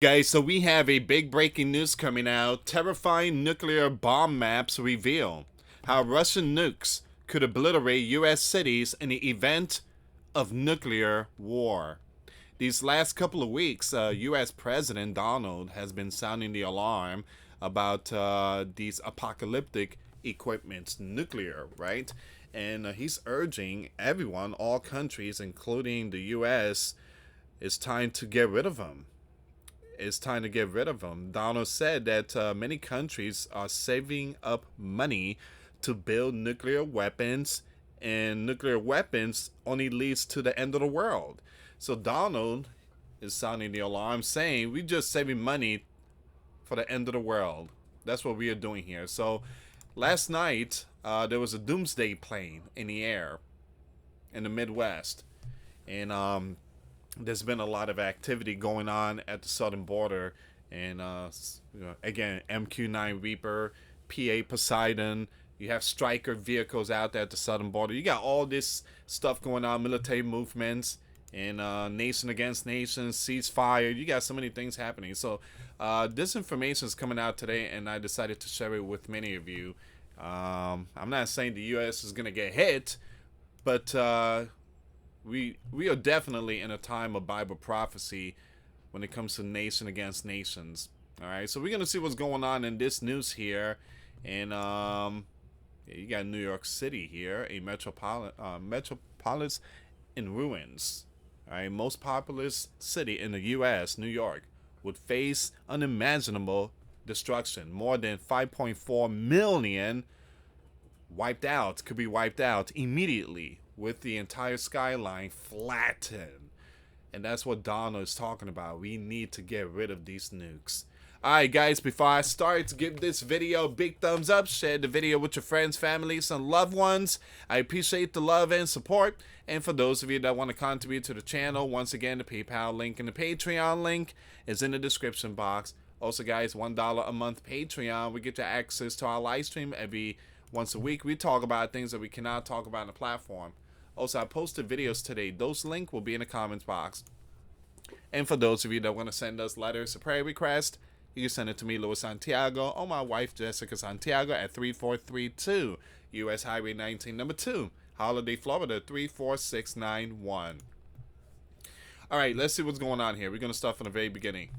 Guys, so we have a big breaking news coming out. Terrifying nuclear bomb maps reveal how Russian nukes could obliterate US cities in the event of nuclear war. These last couple of weeks, US President Donald has been sounding the alarm about these apocalyptic equipments, nuclear, right? And he's urging everyone, all countries, including the US, it's time to get rid of them. It's time to get rid of them. Donald said that many countries are saving up money to build nuclear weapons, and nuclear weapons only leads to the end of the world. So Donald is sounding the alarm, saying we're just saving money for the end of the world. That's what we are doing here. So last night there was a doomsday plane in the air in the Midwest, and there's been a lot of activity going on at the southern border, and again, MQ-9 Reaper, PA Poseidon. You have striker vehicles out there at the southern border. You got all this stuff going on, military movements, and nation against nation, ceasefire. You got so many things happening. So this information is coming out today, and I decided to share it with many of you. I'm not saying the U.S. is going to get hit, but we are definitely in a time of Bible prophecy when it comes to nation against nations. All right, so we're gonna see what's going on in this news here, and yeah, you got New York City here, a metropolis in ruins. All right, most populous city in the U.S., New York, would face unimaginable destruction. More than 5.4 million wiped out, could be wiped out immediately with the entire skyline flattened. And that's what Donald is talking about. We need to get rid of these nukes. Alright guys, before I start, give this video a big thumbs up, share the video with your friends, families, and loved ones. I appreciate the love and support. And for those of you that want to contribute to the channel, once again, the PayPal link and the Patreon link is in the description box. Also guys, $1 a month Patreon, we get you access to our live stream every once a week. We talk about things that we cannot talk about on the platform. Also, I posted videos today. Those links will be in the comments box. And for those of you that want to send us letters or prayer requests, you can send it to me, US Santiago, or my wife, Jessica Santiago, at 3432 US Highway 19, number 2, Holiday, Florida, 34691. All right, let's see what's going on here. We're going to start from the very beginning.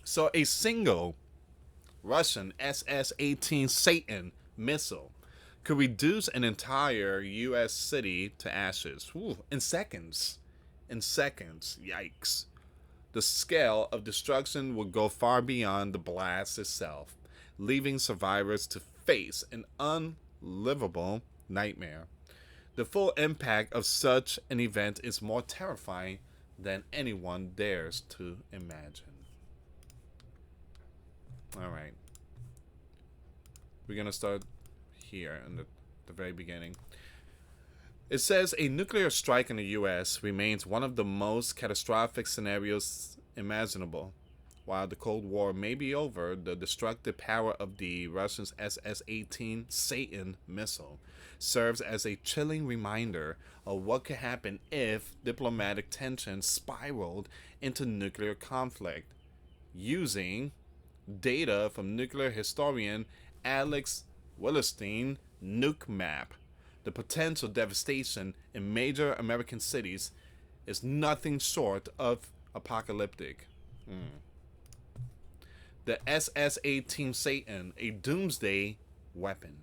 So, a single Russian SS-18 Satan missile could reduce an entire U.S. city to ashes. Ooh, in seconds. In seconds. Yikes. The scale of destruction would go far beyond the blast itself, leaving survivors to face an unlivable nightmare. The full impact of such an event is more terrifying than anyone dares to imagine. All right. We're going to start here in the very beginning. It says a nuclear strike in the U.S. remains one of the most catastrophic scenarios imaginable. While the Cold War may be over, the destructive power of the Russians' SS-18 Satan missile serves as a chilling reminder of what could happen if diplomatic tensions spiraled into nuclear conflict. Using data from nuclear historian Alex Willerstein nuke map, the potential devastation in major American cities is nothing short of apocalyptic. The SS-18 Satan, a doomsday weapon.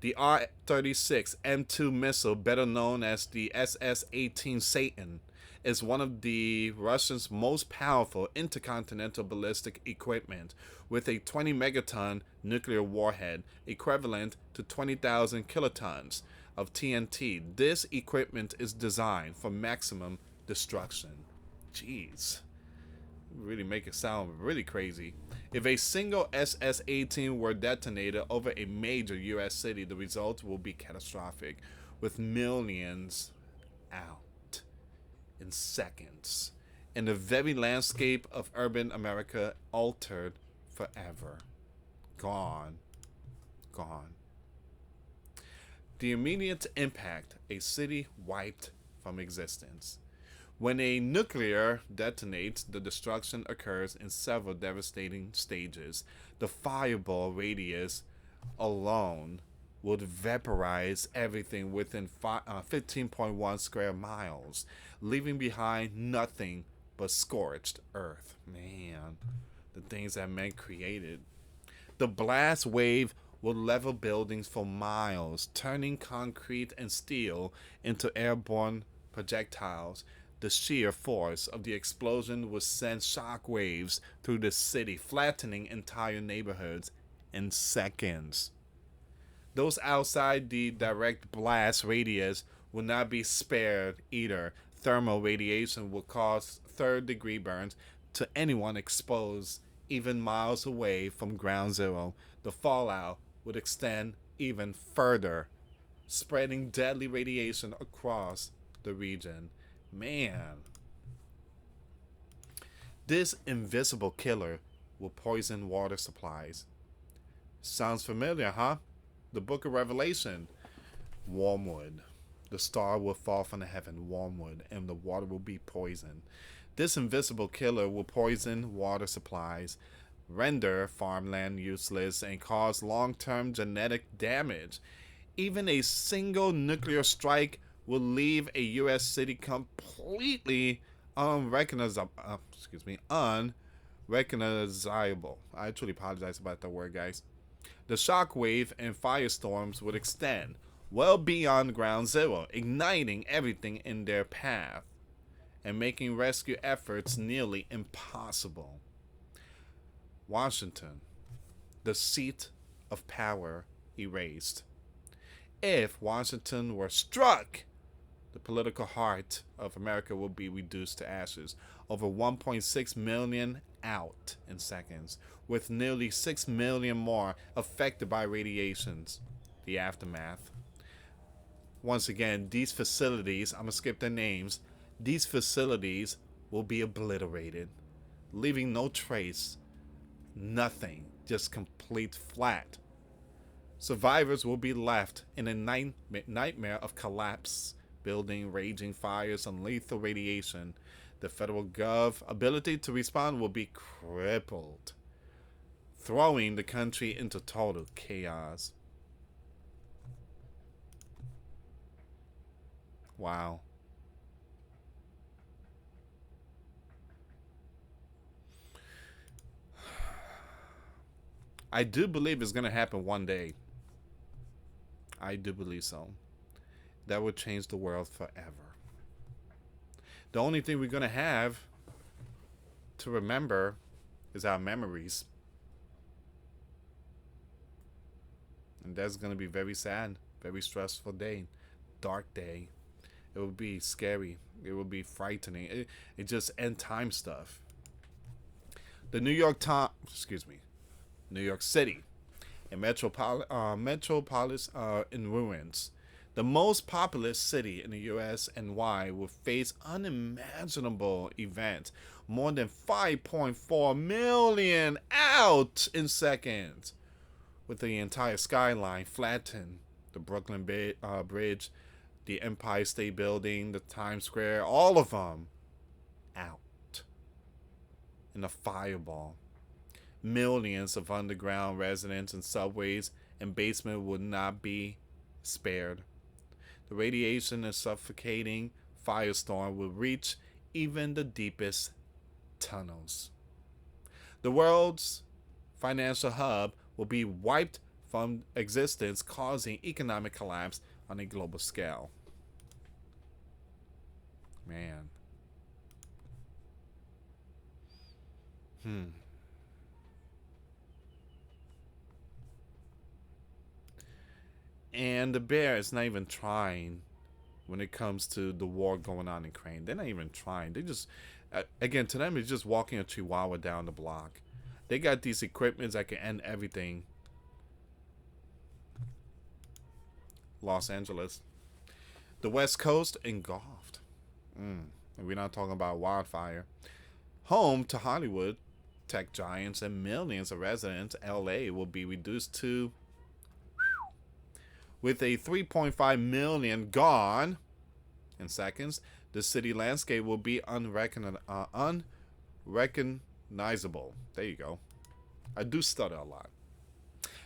The R-36 M2 missile, better known as the SS-18 Satan, is one of the Russians' most powerful intercontinental ballistic equipment, with a 20 megaton nuclear warhead equivalent to 20,000 kilotons of TNT. This equipment is designed for maximum destruction. Jeez. Really make it sound really crazy. If a single SS-18 were detonated over a major U.S. city, the result will be catastrophic, with millions out in seconds, and the very landscape of urban America altered forever. Gone. Gone. The immediate impact, a city wiped from existence. When a nuclear detonates, the destruction occurs in several devastating stages. The fireball radius alone would vaporize everything within 15.1 square miles, leaving behind nothing but scorched earth. Man, the things that men created. The blast wave will level buildings for miles, turning concrete and steel into airborne projectiles. The sheer force of the explosion will send shock waves through the city, flattening entire neighborhoods in seconds. Those outside the direct blast radius will not be spared either. Thermal radiation will cause third-degree burns to anyone exposed even miles away from ground zero. The fallout would extend even further, spreading deadly radiation across the region. Man, this invisible killer will poison water supplies. Sounds familiar, huh? The book of Revelation. Wormwood. The star will fall from the heaven, wormwood, and the water will be poisoned. This invisible killer will poison water supplies, render farmland useless, and cause long-term genetic damage. Even a single nuclear strike will leave a U.S. city completely unrecognizable. I truly apologize about that word, guys. The shockwave and firestorms would extend well beyond ground zero, igniting everything in their path and making rescue efforts nearly impossible. Washington, the seat of power, erased. If Washington were struck, the political heart of America will be reduced to ashes. Over 1.6 million out in seconds, with nearly 6 million more affected by radiations. The aftermath. Once again, these facilities, I'm going to skip their names, these facilities will be obliterated, leaving no trace, nothing, just complete flat. Survivors will be left in a nightmare of collapse, building, raging fires, and lethal radiation. The federal gov ability to respond will be crippled, throwing the country into total chaos. Wow. I do believe it's going to happen one day. I do believe so. That would change the world forever. The only thing we're going to have to remember is our memories. And that's going to be very sad, very stressful day, dark day. It will be scary. It will be frightening. It just end time stuff. The New York City, a metropolis in ruins. The most populous city in the U.S. and Y will face unimaginable events. More than 5.4 million out in seconds, with the entire skyline flattened. The Brooklyn Bridge, the Empire State Building, the Times Square, all of them out in a fireball. Millions of underground residents and subways and basements would not be spared. The radiation and suffocating firestorm will reach even the deepest tunnels. The world's financial hub will be wiped from existence, causing economic collapse on a global scale. Man. And the bear is not even trying when it comes to the war going on in Ukraine. They're not even trying. They just, again, to them, it's just walking a chihuahua down the block. They got these equipments that can end everything. Los Angeles. The West Coast engulfed. And we're not talking about wildfire. Home to Hollywood, tech giants, and millions of residents, LA will be reduced to, with a 3.5 million gone in seconds, The city landscape will be unrecognizable. There you go. I do stutter a lot.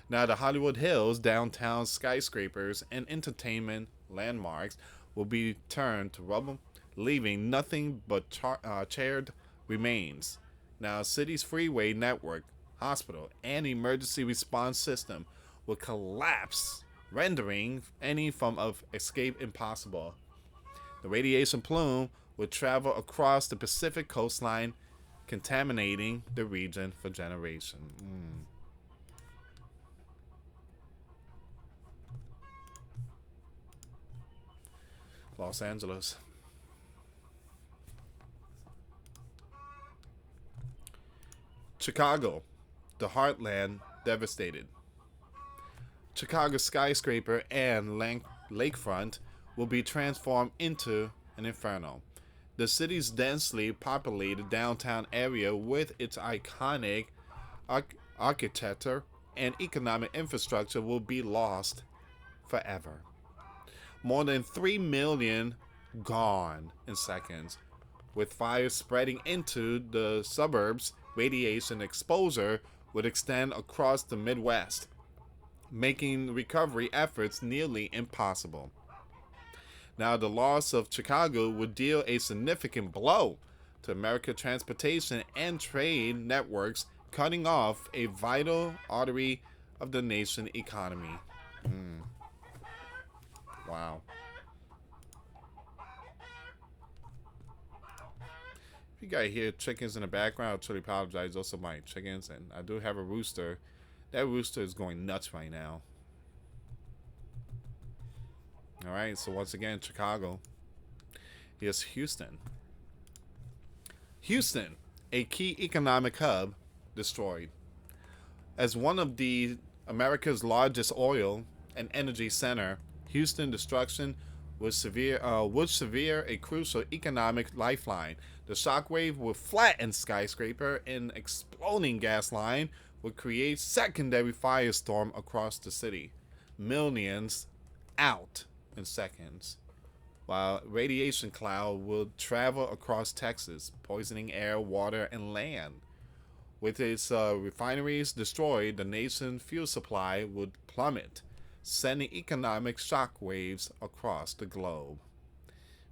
Now, the Hollywood Hills, downtown skyscrapers, and entertainment landmarks will be turned to rubble, leaving nothing but charred remains. Now, city's freeway network, hospital, and emergency response system will collapse, rendering any form of escape impossible. The radiation plume will travel across the Pacific coastline, contaminating the region for generations. Los Angeles. Chicago, the heartland devastated. Chicago's skyscraper and lakefront will be transformed into an inferno. The city's densely populated downtown area, with its iconic architecture and economic infrastructure, will be lost forever. More than 3 million gone in seconds. With fires spreading into the suburbs, radiation exposure would extend across the Midwest, making recovery efforts nearly impossible. Now, the loss of Chicago would deal a significant blow to American transportation and trade networks, cutting off a vital artery of the nation's economy. Wow. If you guys hear chickens in the background, I truly apologize. Those are my chickens, and I do have a rooster. That rooster is going nuts right now. Alright, so once again, Chicago. Here's Houston. Houston, a key economic hub, destroyed. As one of the America's largest oil and energy center, Houston destruction would severe a crucial economic lifeline. The shockwave would flatten skyscraper, and exploding gas line would create secondary firestorm across the city. Millions out in seconds, while radiation cloud will travel across Texas, poisoning air, water, and land. With its refineries destroyed, the nation's fuel supply would plummet, sending economic shockwaves across the globe.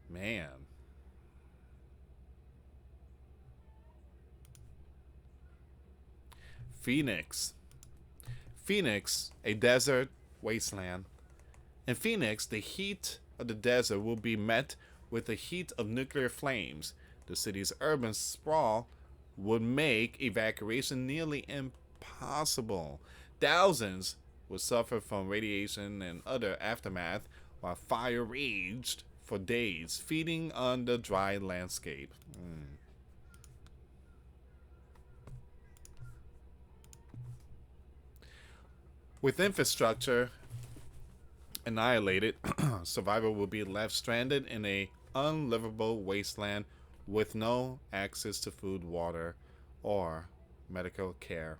Man. Phoenix. Phoenix, a desert wasteland. In Phoenix, the heat of the desert will be met with the heat of nuclear flames. The city's urban sprawl would make evacuation nearly impossible. Thousands would suffer from radiation and other aftermath, while fire raged for days, feeding on the dry landscape. With infrastructure annihilated, survivor will be left stranded in a unlivable wasteland with no access to food, water, or medical care.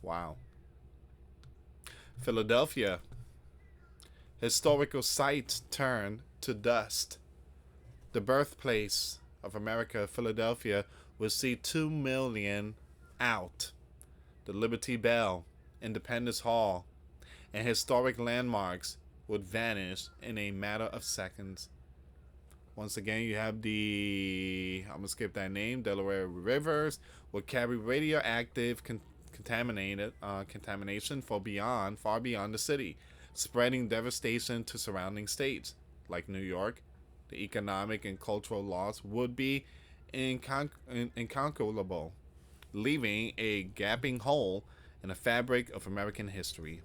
Wow. Philadelphia. Historical sites turned to dust. The birthplace of America, Philadelphia, will see 2 million out. The Liberty Bell, Independence Hall, and historic landmarks would vanish in a matter of seconds. Once again, you have I'm going to skip that name, Delaware Rivers will carry radioactive contamination far beyond the city, spreading devastation to surrounding states. Like New York, the economic and cultural loss would be incalculable, leaving a gaping hole in the fabric of American history.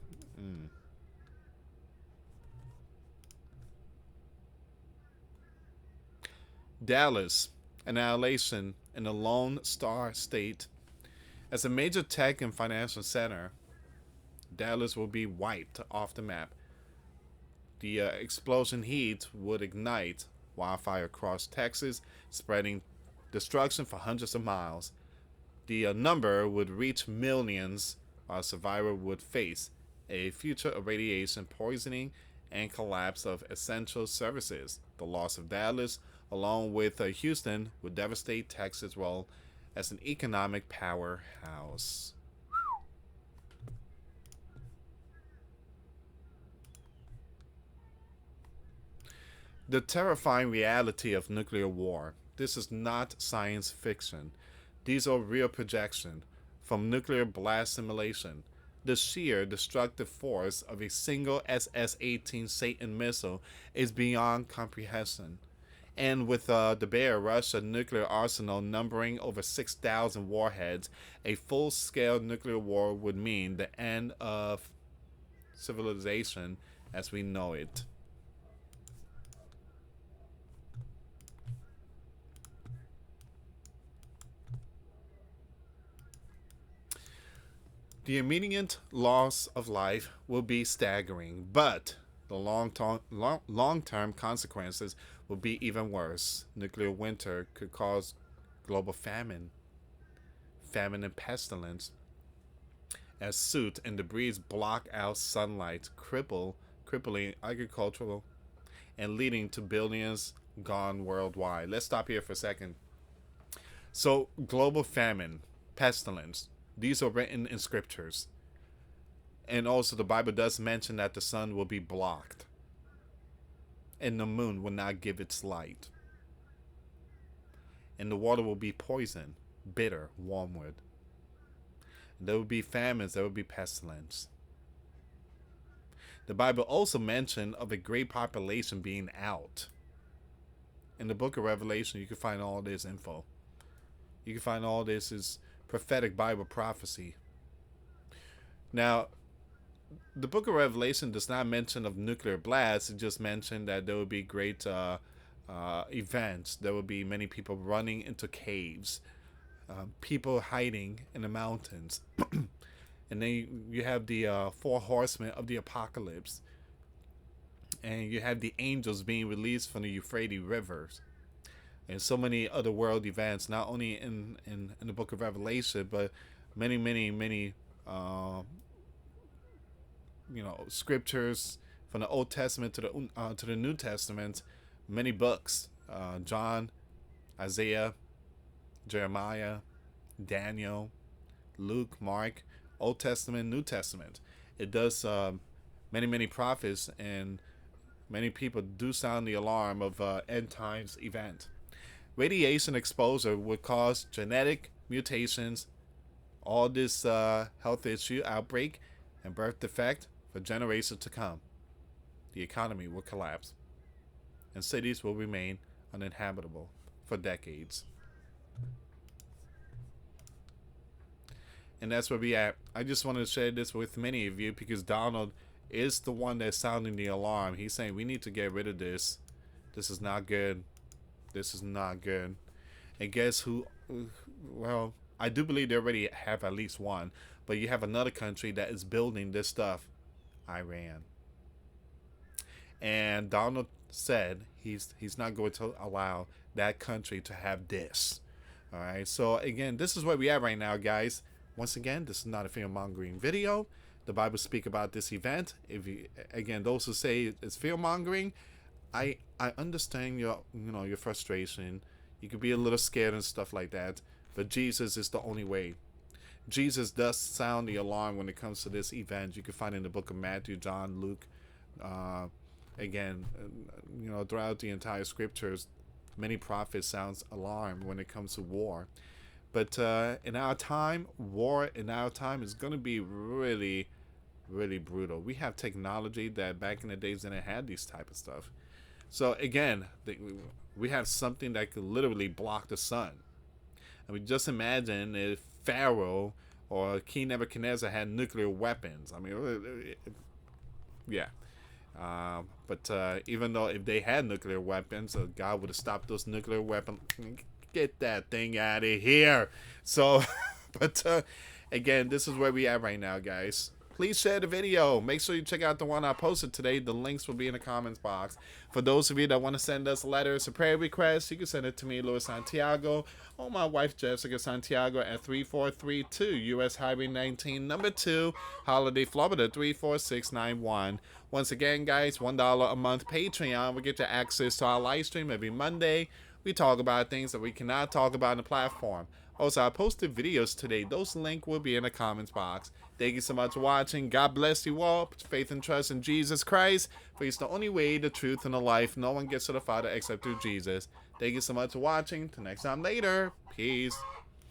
Dallas, annihilation in a Lone Star State. As a major tech and financial center, Dallas will be wiped off the map. The explosion heat would ignite wildfire across Texas, spreading destruction for hundreds of miles. The number would reach millions, while survivor would face a future of radiation poisoning and collapse of essential services. The loss of Dallas, along with Houston, would devastate Texas' role as an economic powerhouse. The terrifying reality of nuclear war. This is not science fiction. These are real projections from nuclear blast simulation. The sheer destructive force of a single SS 18 Satan missile is beyond comprehension. And with the bare Russia nuclear arsenal numbering over 6,000 warheads, a full scale nuclear war would mean the end of civilization as we know it. The immediate loss of life will be staggering, but the long-term consequences will be even worse. Nuclear winter could cause global famine and pestilence, as soot and debris block out sunlight, crippling agricultural, and leading to billions gone worldwide. Let's stop here for a second. So, global famine, pestilence, these are written in scriptures. And also, the Bible does mention that the sun will be blocked and the moon will not give its light. And the water will be poison, bitter, wormwood. And there will be famines, there will be pestilence. The Bible also mentioned of a great population being out. In the book of Revelation, you can find all this info. You can find all this is prophetic Bible prophecy. Now, the book of Revelation does not mention of nuclear blasts. It just mentioned that there will be great events. There will be many people running into caves, people hiding in the mountains. And then you have the four horsemen of the apocalypse. And you have the angels being released from the Euphrates rivers. And so many other world events, not only in the book of Revelation, but many scriptures from the Old Testament to the New Testament, many books, John, Isaiah, Jeremiah, Daniel, Luke, Mark, Old Testament, New Testament. It does many prophets, and many people do sound the alarm of end times event. Radiation exposure would cause genetic mutations, all this health issue outbreak, and birth defect for generations to come. The economy will collapse, and cities will remain uninhabitable for decades. And that's where we at. I just wanted to share this with many of you because Donald is the one that's sounding the alarm. He's saying we need to get rid of this. This is not good. This is not good. And guess who? Well, I do believe they already have at least one. But you have another country that is building this stuff. Iran. And Donald said he's not going to allow that country to have this. All right. So again, this is where we are right now, guys. Once again, this is not a fear-mongering video. The Bible speak about this event. If you, again, those who say it's fear-mongering, I understand your frustration. You could be a little scared and stuff like that, but Jesus is the only way. Jesus does sound the alarm when it comes to this event. You can find it in the book of Matthew, John, Luke. Again, throughout the entire scriptures, many prophets sounds alarm when it comes to war. But in our time, war in our time is going to be really, really brutal. We have technology that back in the days didn't have these type of stuff. So again, we have something that could literally block the sun. I mean, just imagine if Pharaoh or King Nebuchadnezzar had nuclear weapons. I mean, yeah. But even though if they had nuclear weapons, God would have stopped those nuclear weapons. Get that thing out of here. So, but again, this is where we are right now, guys. Please please share the video. Make sure you check out the one I posted today. The links will be in the comments box. For those of you that want to send us letters or prayer requests, you can send it to me, US Santiago, or my wife, Jessica Santiago, at 3432 US Highway 19, number 2, Holiday, Florida, 34691. Once again, guys, $1 a month Patreon will get you access to our live stream every Monday. We talk about things that we cannot talk about on the platform. Also, I posted videos today. Those links will be in the comments box. Thank you so much for watching. God bless you all. Put faith and trust in Jesus Christ, for He's the only way, the truth, and the life. No one gets to the Father except through Jesus. Thank you so much for watching. Till next time later. Peace.